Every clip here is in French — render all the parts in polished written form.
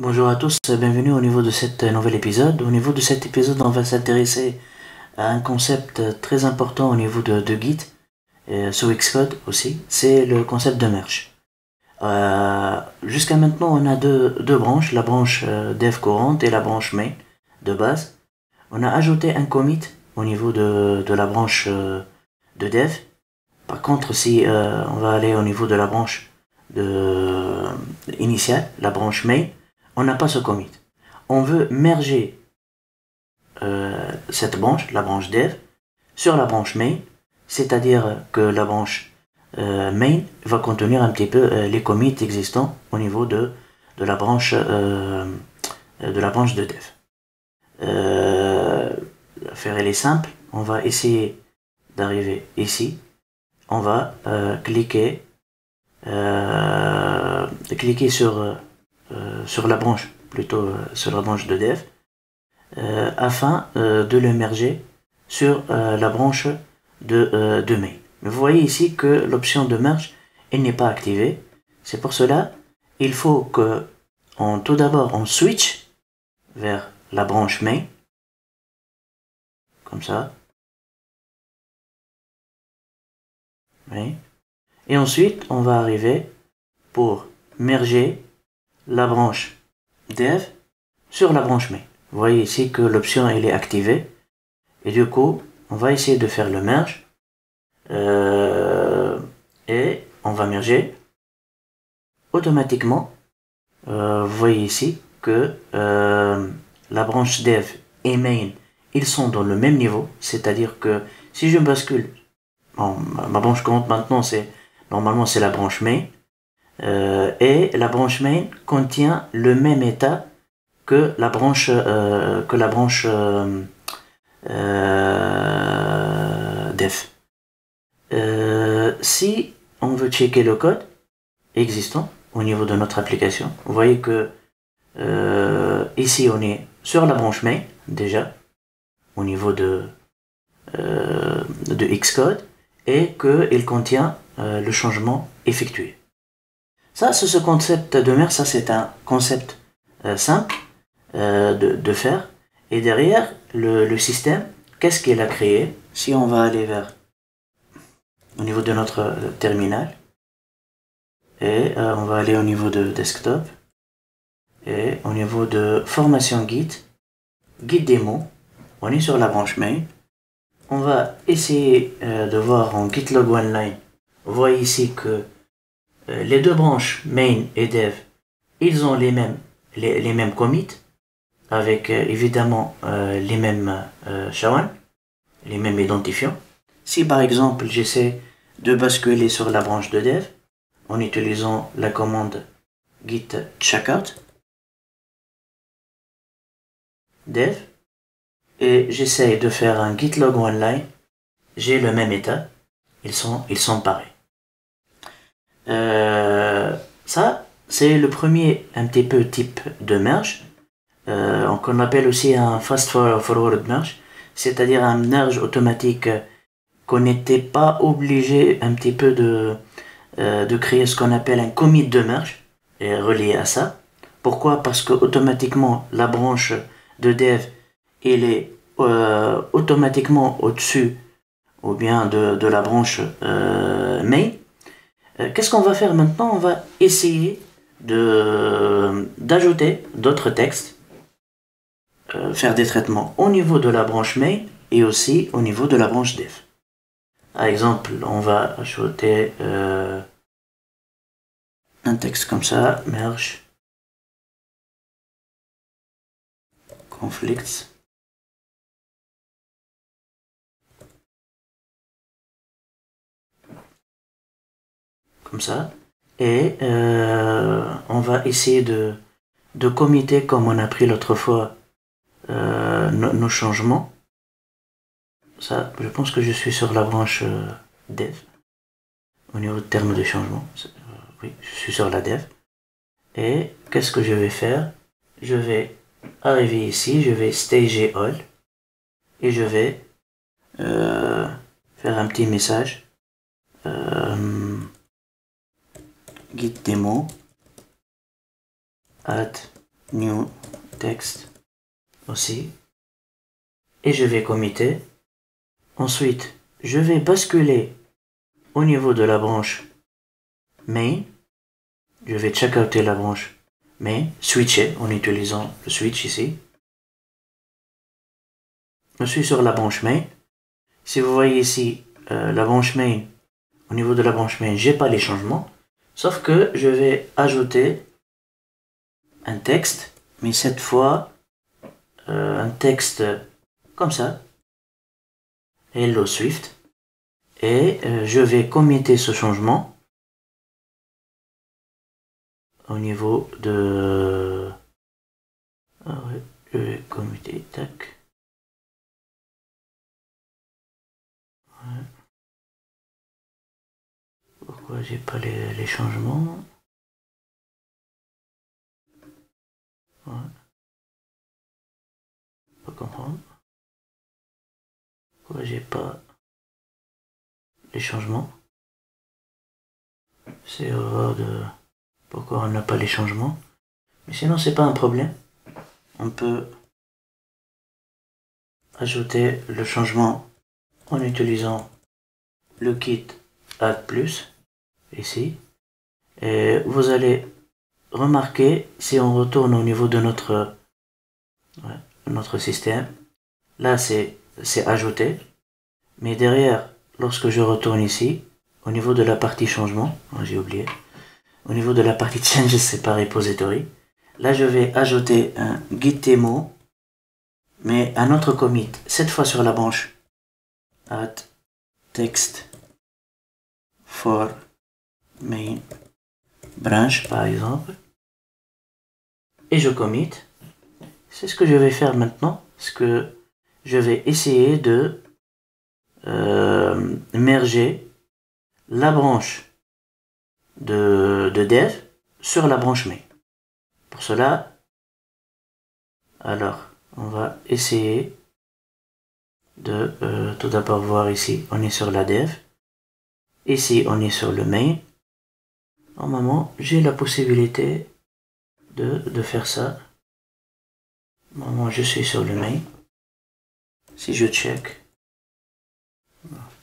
Bonjour à tous, bienvenue au niveau de cet nouvel épisode. Au niveau de cet épisode, on va s'intéresser à un concept très important au niveau de Git, sur Xcode aussi, c'est le concept de merge. Jusqu'à maintenant, on a deux branches, la branche dev courante et la branche main de base. On a ajouté un commit au niveau de la branche de dev. Par contre, si on va aller au niveau de la branche initiale, la branche main, on n'a pas ce commit. On veut merger cette branche, la branche dev, sur la branche main, c'est-à-dire que la branche main va contenir un petit peu les commits existants au niveau de la branche de dev. Faire elle est simple, on va essayer d'arriver ici, on va cliquer sur la branche, plutôt sur la branche de dev, afin de le merger sur la branche de main. Mais vous voyez ici que l'option de merge n'est pas activée. C'est pour cela il faut que tout d'abord on switch vers la branche main, comme ça. Oui. Et ensuite on va arriver pour merger la branche dev sur la branche main. Vous voyez ici que l'option elle est activée. Et du coup, on va essayer de faire le merge. Et on va merger. Automatiquement, vous voyez ici que la branche dev et main, ils sont dans le même niveau. C'est-à-dire que si je bascule, bon, ma branche courante maintenant, normalement c'est la branche main. Et la branche main contient le même état que la branche dev. Si on veut checker le code existant au niveau de notre application, vous voyez que ici on est sur la branche main déjà au niveau de Xcode et qu'il contient le changement effectué. Ça, c'est ce concept de merge, ça c'est un concept simple de faire. Et derrière, le système, qu'est-ce qu'il a créé? Si on va aller vers au niveau de notre terminal, et on va aller au niveau de desktop, et au niveau de formation Git démo, on est sur la branche main. On va essayer de voir en git log one-line. Vous voyez ici que les deux branches main et dev, ils ont les mêmes commits, avec évidemment les mêmes SHA-1, les mêmes identifiants. Si par exemple j'essaie de basculer sur la branche de dev en utilisant la commande git checkout dev et j'essaie de faire un git log one line, j'ai le même état, ils sont pareils. Ça c'est le premier un petit peu type de merge, qu'on appelle aussi un fast forward merge, c'est-à-dire un merge automatique qu'on n'était pas obligé un petit peu de créer ce qu'on appelle un commit de merge relié à ça. Pourquoi? Parce que automatiquement la branche de dev elle est automatiquement au-dessus ou bien de la branche main. Qu'est-ce qu'on va faire maintenant? On va essayer d'ajouter d'autres textes, faire des traitements au niveau de la branche main et aussi au niveau de la branche dev. Par exemple, on va ajouter un texte comme ça, merge conflicts. Comme ça. Et on va essayer de committer comme on a pris l'autre fois nos changements. Ça, je pense que je suis sur la branche dev. Au niveau de termes de changement. Oui, je suis sur la dev. Et qu'est-ce que je vais faire? Je vais arriver ici, je vais stager all. Et je vais faire un petit message. Git démo add new text aussi. Et je vais committer. Ensuite, je vais basculer au niveau de la branche main. Je vais checkouter la branche main, switcher en utilisant le switch ici. Je suis sur la branche main. Si vous voyez ici la branche main, au niveau de la branche main, j'ai pas les changements. Sauf que je vais ajouter un texte, mais cette fois un texte comme ça. Hello Swift. Et je vais committer ce changement au niveau de... Ah ouais, je vais committer, tac. Ouais. Pourquoi j'ai pas les changements? Ouais. Pas comprendre. Pourquoi j'ai pas les changements? C'est erreur de... Pourquoi on n'a pas les changements? Mais sinon c'est pas un problème. On peut ajouter le changement en utilisant le kit Add Plus ici. Et vous allez remarquer, si on retourne au niveau de notre système, là c'est ajouté, mais derrière, lorsque je retourne ici, au niveau de la partie changement, j'ai oublié, au niveau de la partie changes, c'est pas repository, là je vais ajouter un git demo, mais un autre commit, cette fois sur la branche add text for main branch par exemple, et je commit. C'est ce que je vais faire maintenant, parce que je vais essayer de merger la branche de dev sur la branche main. Pour cela, alors on va essayer de tout d'abord voir ici, on est sur la dev, ici on est sur le main. Normalement j'ai la possibilité de faire ça. Normalement je suis sur le main. Si je check,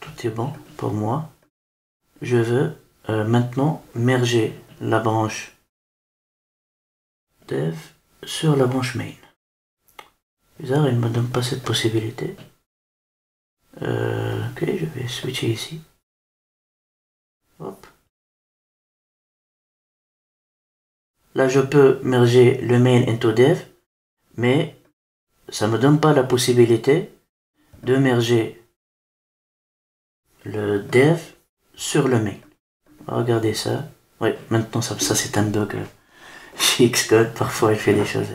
tout est bon pour moi. Je veux maintenant merger la branche dev sur la branche main. Bizarre, il ne me donne pas cette possibilité. Ok, je vais switcher ici. Hop. Là, je peux merger le main into dev, mais ça ne me donne pas la possibilité de merger le dev sur le main. Regardez ça. Oui, maintenant, ça c'est un bug chez Xcode. Parfois, il fait des choses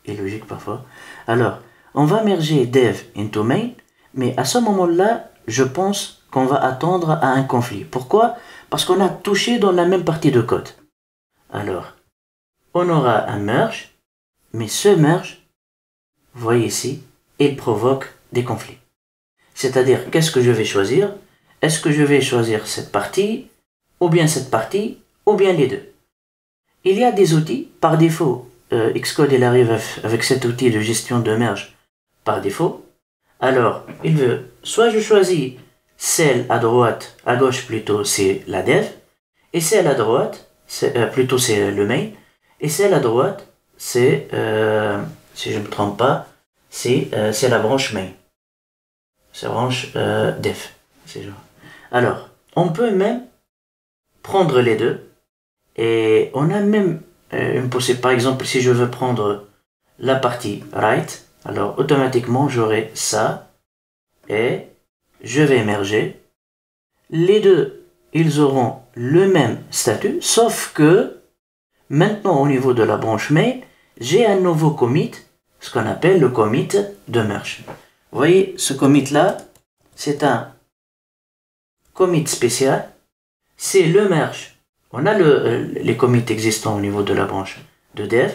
illogiques parfois. Alors, on va merger dev into main, mais à ce moment-là, je pense qu'on va attendre à un conflit. Pourquoi? Parce qu'on a touché dans la même partie de code. Alors, on aura un merge, mais ce merge, vous voyez ici, il provoque des conflits. C'est-à-dire, qu'est-ce que je vais choisir? Est-ce que je vais choisir cette partie, ou bien cette partie, ou bien les deux? Il y a des outils, par défaut, Xcode il arrive avec cet outil de gestion de merge par défaut. Alors, il veut, soit je choisis celle à droite, à gauche plutôt c'est la dev, et celle à droite, plutôt c'est le main, et celle à droite, c'est, si je ne me trompe pas, c'est la branche main. C'est la branche dev. Alors, on peut même prendre les deux, et on a même une possibilité. Par exemple, si je veux prendre la partie right, alors automatiquement j'aurai ça, et je vais merger. Les deux, ils auront le même statut, sauf que maintenant au niveau de la branche main, j'ai un nouveau commit, ce qu'on appelle le commit de merge. Vous voyez, ce commit là, c'est un commit spécial, c'est le merge. On a les commits existants au niveau de la branche de dev,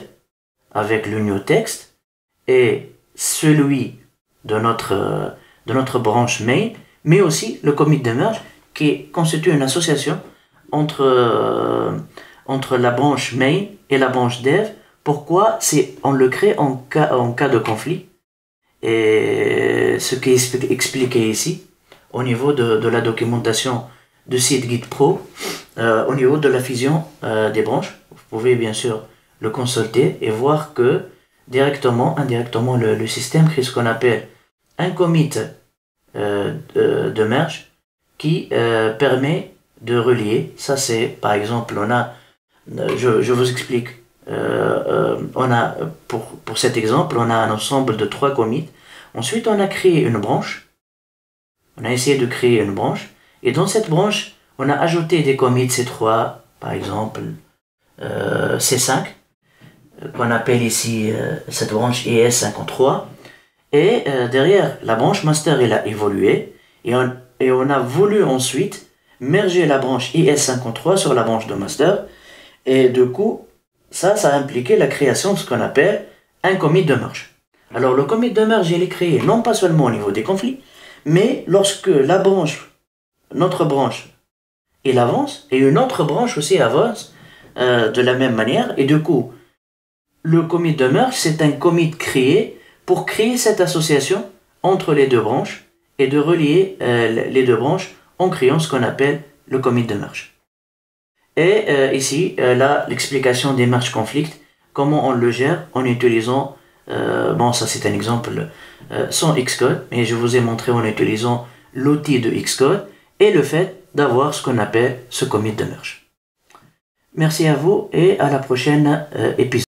avec le new text, et celui de notre branche main, mais aussi le commit de merge qui constitue une association entre la branche main et la branche dev Pourquoi on le crée en cas de conflit, et ce qui est expliqué ici au niveau de la documentation de site Git Pro, au niveau de la fusion des branches. Vous pouvez bien sûr le consulter et voir que indirectement, le système crée ce qu'on appelle un commit de merge qui permet de relier. Ça c'est par exemple, je vous explique, pour cet exemple, on a un ensemble de 3 commits. Ensuite on a créé une branche, on a essayé de créer une branche, et dans cette branche on a ajouté des commits C3, par exemple C5, qu'on appelle ici cette branche IS53, et derrière la branche master elle a évolué, et on a voulu ensuite merger la branche IS53 sur la branche de master, et du coup ça a impliqué la création de ce qu'on appelle un commit de merge. Alors le commit de merge il est créé non pas seulement au niveau des conflits, mais lorsque notre branche il avance, et une autre branche aussi avance de la même manière, et du coup le commit de merge c'est un commit créé pour créer cette association entre les deux branches et de relier les deux branches en créant ce qu'on appelle le commit de merge. Et ici là l'explication des merge conflicts, comment on le gère en utilisant ça c'est un exemple sans Xcode, mais je vous ai montré en utilisant l'outil de Xcode et le fait d'avoir ce qu'on appelle ce commit de merge. Merci à vous et à la prochaine épisode.